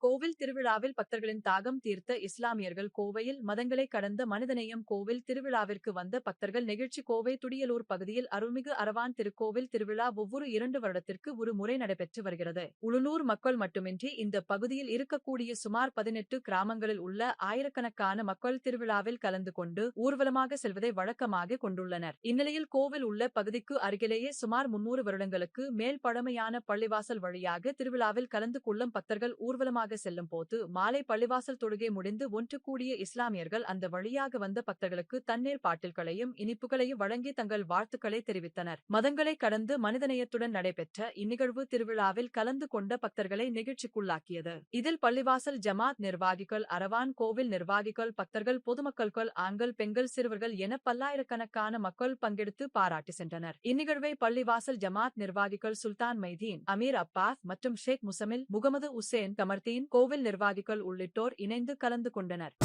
கோவில் திருவிழாவில் பக்தர்களின் தாகம் தீர்த்த இஸ்லாமியர்கள். கோவையில் மதங்களை கடந்த மனிதநேயம் கோவில் திருவிழாவிற்கு வந்த பக்தர்கள் நிகழ்ச்சி. கோவை துடியலூர் பகுதியில் அருள்மிகு அரவான் திருக்கோவில் திருவிழா ஒவ்வொரு 2 வருடத்திற்கு ஒரு முறை நடைபெற்று வருகிறது. உள்ளூர் மக்கள் மட்டுமின்றி இந்த பகுதியில் இருக்கக்கூடிய சுமார் 18 கிராமங்களில் உள்ள ஆயிரக்கணக்கான மக்கள் திருவிழாவில் கலந்து கொண்டு ஊர்வலமாக செல்வதை வழக்கமாக கொண்டுள்ளனர். இந்நிலையில் கோவில் உள்ள பகுதிக்கு அருகிலேயே சுமார் 300 வருடங்களுக்கு மேல் பழமையான பள்ளிவாசல் வழியாக திருவிழாவில் கலந்து கொள்ளும் பக்தர்கள் ஊர்வலமாக செல்லும் போது மாலை பள்ளிவாசல் தொழுகை முடிந்து ஒன்று கூடிய இஸ்லாமியர்கள் அந்த வழியாக வந்த பக்தர்களுக்கு தண்ணீர் பாட்டில்களையும் இனிப்புகளையும் வழங்கி தங்கள் வாழ்த்துக்களை தெரிவித்தனர். மதங்களை கடந்து மனிதநேயத்துடன் நடைபெற்ற இந்நிகழ்வு திருவிழாவில் கலந்து கொண்ட பக்தர்களை நிகழ்ச்சிக்குள்ளாக்கியது. இதில் பள்ளிவாசல் ஜமாத் நிர்வாகிகள், அரவான் கோவில் நிர்வாகிகள், பக்தர்கள், பொதுமக்கள், ஆண்கள், பெண்கள், சிறுவர்கள் என பல்லாயிரக்கணக்கான மக்கள் பங்கெடுத்து பாராட்டி சென்றனர். இந்நிகழ்வை பள்ளிவாசல் ஜமாத் நிர்வாகிகள் சுல்தான் மைதீன், அமீர் அப்பாஸ் மற்றும் ஷேக் முசமில், முகமது உசேன், கமர்தீன், கோவில் நிர்வாகிகள் உள்ளிட்டோர் இணைந்து கலந்து கொண்டனர்.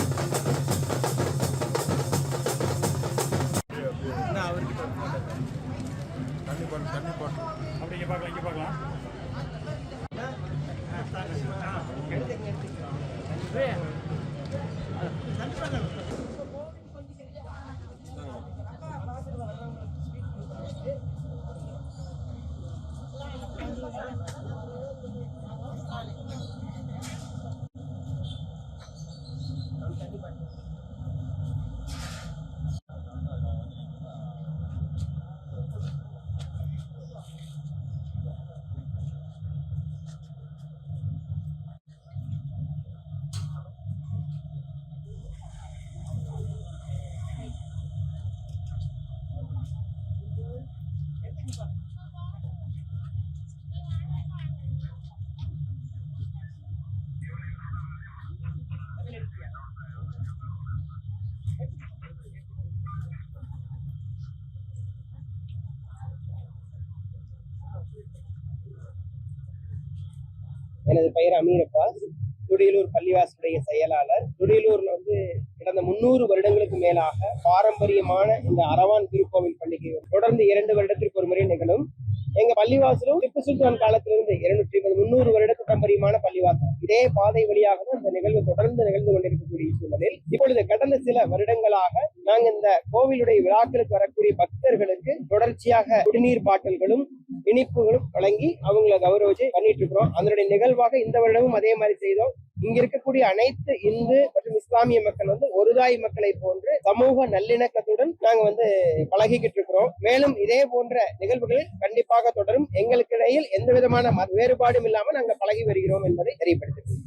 எனது பெயர் அமீர் அப்பாஸ், துடியலூர் பள்ளிவாசலுடைய செயலாளர். துடியலூர்ல கடந்த 300 வருடங்களுக்கு மேலாக பாரம்பரியமான இந்த அரவான் திருக்கோவில் பண்டிகை தொடர்ந்து 2 வருடத்திற்கு ஒரு முறை நிகழும். எங்க பள்ளிவாசலும் திப்பு சுல்தான் காலத்திலிருந்து 300 வருட பாரம்பரியமான பள்ளிவாசல். இதே பாதை வழியாக தான் இந்த நிகழ்வு தொடர்ந்து நிகழ்ந்து கொண்டிருக்கக்கூடிய சூழலில் இப்பொழுது கடந்த சில வருடங்களாக நாங்க இந்த கோவிலுடைய விழாக்களுக்கு வரக்கூடிய பக்தர்களுக்கு தொடர்ச்சியாக குடிநீர் பாட்டில்களும் இனிப்புகளும் வழங்கி அவங்களை கௌரவிச்சு பண்ணிட்டு இருக்கிறோம். அதனுடைய நிகழ்வாக இந்த வருடமும் அதே மாதிரி செய்தோம். இங்க இருக்கக்கூடிய அனைத்து இந்து மற்றும் இஸ்லாமிய மக்கள் ஒருதாய் மக்களை போன்று சமூக நல்லிணக்கத்துடன் நாங்க பழகிக்கிட்டு இருக்கிறோம். மேலும் இதே போன்ற நிகழ்வுகள் கண்டிப்பாக தொடரும். எங்களுக்கு இடையில் எந்த விதமான வேறுபாடும் இல்லாமல் நாங்கள் பழகி வருகிறோம் என்பதை தெரியப்படுத்துகிறோம்.